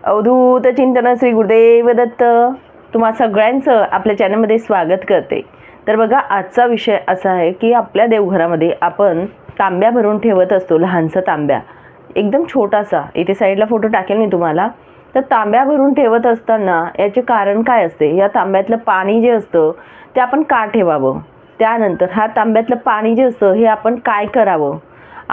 अवधूत चिंतन श्री गुरुदेव दत्त. तुम्हा सगळ्यांचं आपल्या चॅनलमध्ये स्वागत करते. तर बघा, आजचा विषय असा आहे की आपल्या देवघरामध्ये आपण तांब्या भरून ठेवत असतो. लहानसा तांब्या, एकदम छोटासा. इथे साईडला फोटो टाकेल मी तुम्हाला. तर तांब्या भरून ठेवत असताना याचे कारण काय असते? या तांब्यातलं पाणी जे असतं ते आपण का ठेवावं? त्यानंतर हा तांब्यातलं पाणी जे असतं हे आपण काय करावं?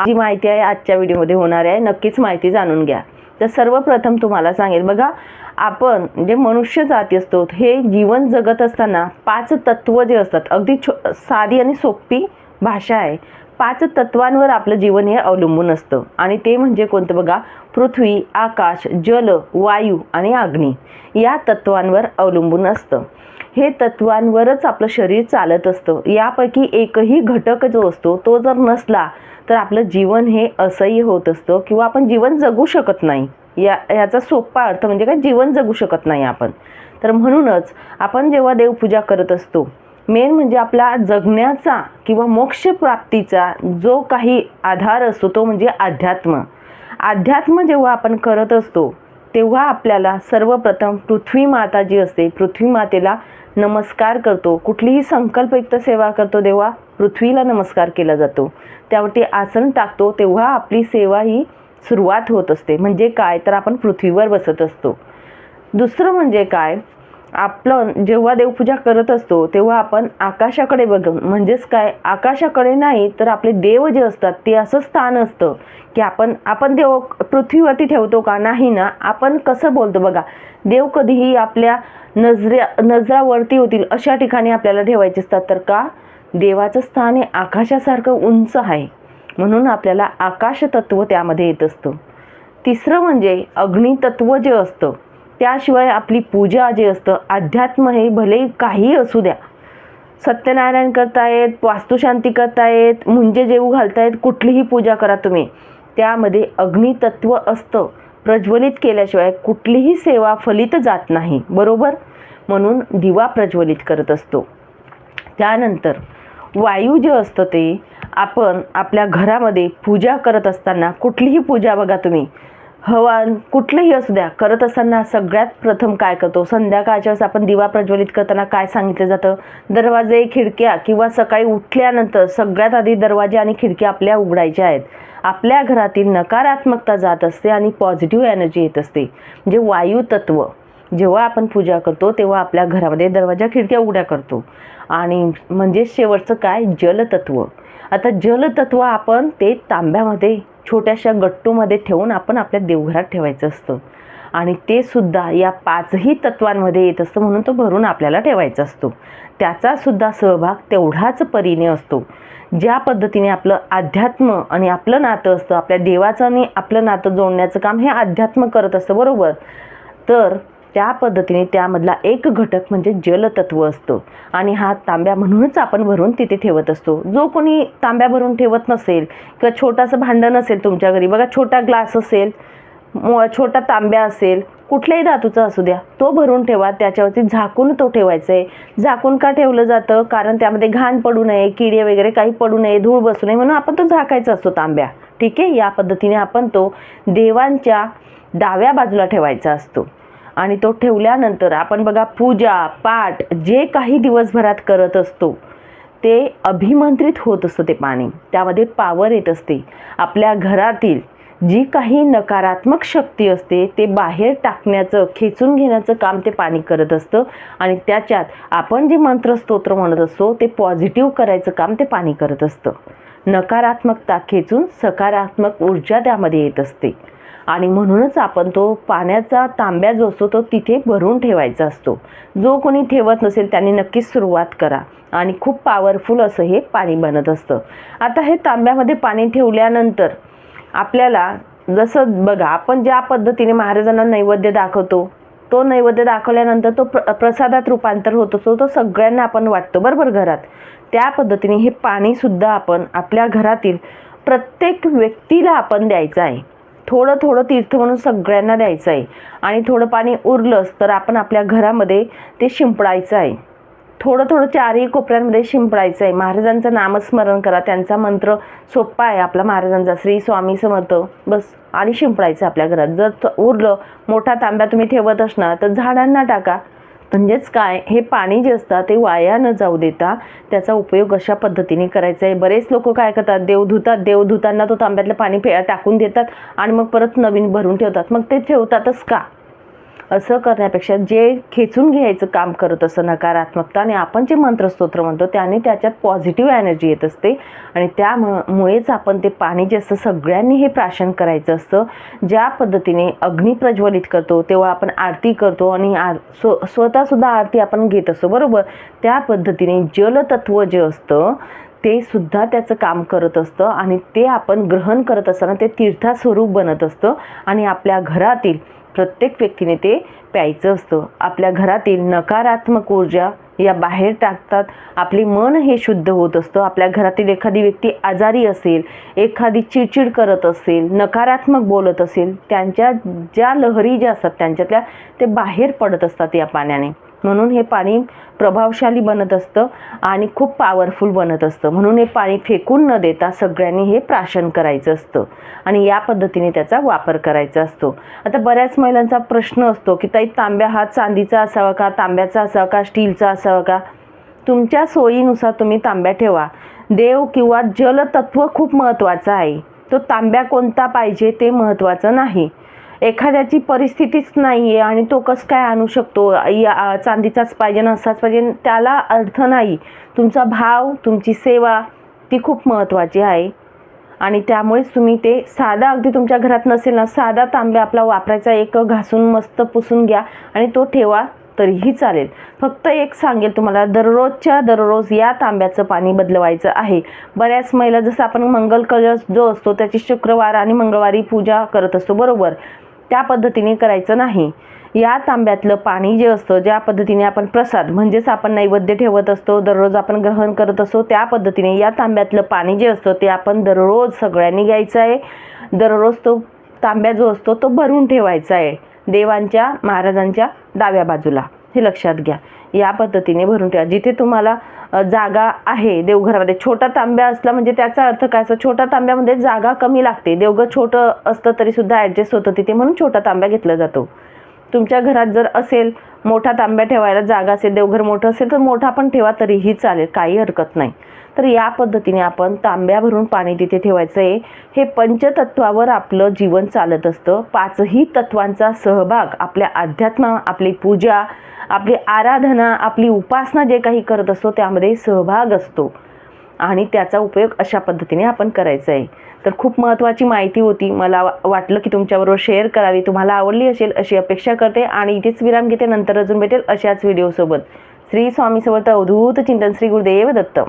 जी माहिती आहे आजच्या व्हिडिओमध्ये होणार आहे. नक्कीच माहिती जाणून घ्या. तर सर्वप्रथम तुम्हाला सांगेल, बघा, आपण जे मनुष्य जाती असतो हे जीवन जगत असताना 5 तत्व जे असतात, अगदी साधी आणि सोपी भाषा आहे. 5 तत्वांवर आपलं जीवन हे अवलंबून असतं. आणि ते म्हणजे कोणतं? बघा, पृथ्वी, आकाश, जल, वायू आणि अग्नी या तत्वांवर अवलंबून असतं. हे तत्वांवरच आपलं शरीर चालत असतं. यापैकी एकही घटक जो असतो तो जर नसला तर आपलं जीवन हे असह्य होत असतं किंवा आपण जीवन जगू शकत नाही. याचा सोपा अर्थ म्हणजे काय? जीवन जगू शकत नाही आपण. तर म्हणूनच आपण जेव्हा देवपूजा करत असतो, मेन म्हणजे आपला जगण्याचा किंवा मोक्ष प्राप्तीचा जो काही आधार असतो तो म्हणजे अध्यात्म. अध्यात्म जेव्हा आपण करत असतो तेव्हा आपल्याला सर्वप्रथम पृथ्वी माता जी असते, पृथ्वी मातेला नमस्कार करतो. कुठलीही संकल्पयुक्त सेवा करतो तेव्हा पृथ्वीला नमस्कार केला जातो. त्यावरती आसन टाकतो तेव्हा आपली सेवा ही सुरुवात होत असते. म्हणजे काय? तर आपण पृथ्वीवर बसत असतो. दुसरं म्हणजे काय? आपलं जेव्हा देवपूजा करत असतो तेव्हा आपण आकाशाकडे बघून, म्हणजेच काय, आकाशाकडे नाही तर आपले देव जे असतात ते असं स्थान असतं की आपण देव पृथ्वीवरती ठेवतो का? नाही ना. आपण कसं बोलतो बघा, देव कधीही आपल्या नजरावरती होतील अशा ठिकाणी आपल्याला ठेवायचे असतात. तर का? देवाचं स्थान हे आकाशासारखं उंच आहे, म्हणून आपल्याला आकाश तत्व त्यामध्ये येत असतं. तिसरं म्हणजे अग्नितत्व जे असतं. त्याशिवाय आपली पूजा जे असतं, अध्यात्म हे भले काही असू द्या, सत्यनारायण करतायत, वास्तुशांती करतायत, मुंजे जेवू घालतायत, कुठलीही पूजा करा तुम्ही, त्यामध्ये अग्नितत्व असतं. प्रज्वलित केल्याशिवाय कुठलीही सेवा फलित जात नाही, बरोबर? म्हणून दिवा प्रज्वलित करत असतो. त्यानंतर वायू जे असतं ते आपण आपल्या घरामध्ये पूजा करत असताना, कुठलीही पूजा बघा तुम्ही, हवन कुठलंही असू द्या, करत असताना सगळ्यात प्रथम काय करतो? संध्याकाळच्या वेळेस आपण दिवा प्रज्वलित करताना काय सांगितलं जातं? दरवाजे, खिडक्या, किंवा सकाळी उठल्यानंतर सगळ्यात आधी दरवाजे आणि खिडक्या आपल्या उघडायच्या आहेत. आपल्या घरातील नकारात्मकता जात असते आणि पॉझिटिव्ह एनर्जी येत असते. म्हणजे वायू तत्व जेव्हा आपण पूजा करतो तेव्हा आपल्या घरामध्ये दरवाजा, खिडक्या उघड्या करतो. आणि म्हणजे शेवटचं काय? जलतत्व. आता जलतत्व आपण ते तांब्यामध्ये, छोट्याशा गट्टूमध्ये ठेवून आपण आपल्या देवघरात ठेवायचं असतं. आणि ते सुद्धा या 5ही तत्वांमध्ये येत असतं, म्हणून तो भरून आपल्याला ठेवायचा असतो. त्याचा सुद्धा सहभाग तेवढाच परीने असतो. ज्या पद्धतीने आपलं अध्यात्म आणि आपलं नातं असतं, आपल्या देवाचं आणि आपलं नातं जोडण्याचं काम हे अध्यात्म करत असतं, बरोबर? तर त्या पद्धतीने त्यामधला एक घटक म्हणजे जलतत्व असतो. आणि हा तांब्या म्हणूनच आपण भरून तिथे ठेवत असतो. जो कोणी तांब्या भरून ठेवत नसेल किंवा छोटंसं भांडं नसेल तुमच्या घरी, बघा, छोटा ग्लास असेल, छोटा तांब्या असेल, कुठल्याही धातूचा असू द्या, तो भरून ठेवा. त्याच्यावरती झाकून तो ठेवायचा आहे. झाकून का ठेवलं जातं? कारण त्यामध्ये घाण पडू नये, किडे वगैरे काही पडू नये, धूळ बसू नये, म्हणून आपण तो झाकायचा असतो तांब्या. ठीक आहे? या पद्धतीने आपण तो देवांच्या डाव्या बाजूला ठेवायचा असतो. आणि तो ठेवल्यानंतर आपण बघा, पूजा पाठ जे काही दिवसभरात करत असतो ते अभिमंत्रित होत असतं. ते पाणी, त्यामध्ये पावर येत असते. आपल्या घरातील जी काही नकारात्मक शक्ती असते ते बाहेर टाकण्याचं, खेचून घेण्याचं काम ते पाणी करत असतं. आणि त्याच्यात आपण जे मंत्र स्तोत्र म्हणत असतो ते पॉझिटिव्ह करायचं काम ते पाणी करत असतं. नकारात्मकता खेचून सकारात्मक ऊर्जा त्यामध्ये येत असते. आणि म्हणूनच आपण तो पाण्याचा तांब्या जो असतो तो तिथे भरून ठेवायचा असतो. जो कोणी ठेवत नसेल त्यांनी नक्कीच सुरुवात करा. आणि खूप पॉवरफुल असं हे पाणी बनत असतं. आता हे तांब्यामध्ये पाणी ठेवल्यानंतर आपल्याला, जसं बघा, आपण ज्या पद्धतीने महाराजांना नैवेद्य दाखवतो, तो नैवेद्य दाखवल्यानंतर तो प्रसादात रूपांतर होत असतो. तो सगळ्यांना आपण वाटतो, बरोबर, घरात. त्या पद्धतीने हे पाणीसुद्धा आपण आपल्या घरातील प्रत्येक व्यक्तीला आपण द्यायचं आहे. थोडं थोडं तीर्थ म्हणून सगळ्यांना द्यायचं आहे. आणि थोडं पाणी उरलंच तर आपण आपल्या घरामध्ये ते शिंपडायचं आहे. थोडं थोडं चारही कोपऱ्यांमध्ये शिंपडायचं आहे. महाराजांचं नामस्मरण करा, त्यांचा मंत्र सोपा आहे आपला महाराजांचा, श्री स्वामी समर्थ, बस, आणि शिंपडायचं आपल्या घरात. जर उरलं, मोठा तांब्या तुम्ही ठेवत असणार तर झाडांना टाका. म्हणजेच काय, हे पाणी जे असतं ते वाया न जाऊ देता त्याचा उपयोग अशा पद्धतीने करायचा आहे. बरेच लोक काय करतात, देव धुताना तो तांब्यातलं पाणी टाकून देतात आणि मग परत नवीन भरून ठेवतात. मग ते ठेवतातच का? असं करण्यापेक्षा जे खेचून घ्यायचं काम करत असतं नकारात्मकता, आणि आपण जे मंत्रस्तोत्र म्हणतो त्याने त्याच्यात पॉझिटिव्ह एनर्जी येत असते, आणि त्यामुळेच आपण ते पाणी जे असतं सगळ्यांनी हे प्राशन करायचं असतं. ज्या पद्धतीने अग्नी प्रज्वलित करतो तेव्हा आपण आरती करतो आणि स्वतःसुद्धा आरती आपण घेत असतो, बरोबर. त्या पद्धतीने जलतत्व जे असतं ते सुद्धा त्याचं काम करत असतं, आणि ते आपण ग्रहण करत असताना ते तीर्थस्वरूप बनत असतं, आणि आपल्या घरातील प्रत्येक व्यक्तीने ते प्यायचं असतं. आपल्या घरातील नकारात्मक ऊर्जा या बाहेर टाकतात. आपले मन हे शुद्ध होत असतं. आपल्या घरातील एखादी व्यक्ती आजारी असेल, एखादी चिडचिड करत असेल, नकारात्मक बोलत असेल, त्यांच्या ज्या लहरी ज्या असतात त्यांच्यातल्या ते बाहेर पडत असतात या पाण्याने. म्हणून हे पाणी प्रभावशाली बनत असतं आणि खूप पॉवरफुल बनत असतं. म्हणून हे पाणी फेकून न देता सगळ्यांनी हे प्राशन करायचं असतं आणि या पद्धतीने त्याचा वापर करायचा असतो. आता बऱ्याच महिलांचा प्रश्न असतो की ताई, तांब्या हा चांदीचा असावा का, तांब्याचा असावा का, स्टीलचा असावा का? तुमच्या सोयीनुसार तुम्ही तांब्या ठेवा. देव किंवा जलतत्व खूप महत्त्वाचं आहे. तो तांब्या कोणता पाहिजे ते महत्त्वाचं नाही. एखाद्याची परिस्थितीच नाही आहे आणि तो कसं काय आणू शकतो, चांदीचाच पाहिजे ना, असाच पाहिजे, त्याला अर्थ नाही. तुमचा भाव, तुमची सेवा ती खूप महत्त्वाची आहे. आणि त्यामुळेच तुम्ही ते साधा, अगदी तुमच्या घरात नसेल ना, साधा तांब्या आपला वापरायचा, एक घासून मस्त पुसून घ्या आणि तो ठेवा तरीही चालेल. फक्त एक सांगेल तुम्हाला, दररोज या तांब्याचं पाणी बदलवायचं आहे. बऱ्याच महिला, जसं आपण मंगल कलश जो असतो त्याची शुक्रवार आणि मंगळवारी पूजा करत असतो, बरोबर, त्या पद्धतीने करायचं नाही. या तांब्यातलं पाणी जे असतं, ज्या पद्धतीने आपण प्रसाद म्हणजेच आपण नैवेद्य ठेवत असतो, दररोज आपण ग्रहण करत असतो, त्या पद्धतीने या तांब्यातलं पाणी जे असतं ते आपण दररोज सगळ्यांनी घ्यायचं आहे. दररोज तो तांब्या जो असतो तो भरून ठेवायचा आहे देवांच्या, महाराजांच्या डाव्या बाजूला. हे लक्षात घ्या. या पद्धतीने भरून ठेवा. जिथे तुम्हाला जागा आहे देवघरामध्ये, छोटा तांब्या असला म्हणजे त्याचा अर्थ काय असतो, छोटा तांब्यामध्ये जागा कमी लागते. देवघर छोटं असतं तरी सुद्धा ॲडजस्ट होतं तिथे, म्हणून छोटा तांब्या घेतला जातो. तुमच्या घरात जर असेल, मोठा तांब्या ठेवायला जागा असेल, देवघर मोठं असेल तर मोठा पण ठेवा तरीही चालेल, काही हरकत नाही. तर या पद्धतीने आपण तांब्या भरून पाणी तिथे ठेवायचं आहे. हे पंचतत्वावर आपलं जीवन चालत असतं. पाचही तत्वांचा सहभाग, आपल्या अध्यात्म, आपली पूजा, आपली आराधना, आपली उपासना जे काही करत असतो त्यामध्ये सहभाग असतो, आणि त्याचा उपयोग अशा पद्धतीने आपण करायचा आहे. तर खूप महत्त्वाची माहिती होती. मला वाटलं की तुमच्याबरोबर शेअर करावी. तुम्हाला आवडली असेल अशी अपेक्षा करते आणि इथेच विराम घेते. नंतर अजून भेटेल अशाच व्हिडिओसोबत. श्री स्वामी समर्थ. अवधूत चिंतन. श्री गुरुदेव दत्त.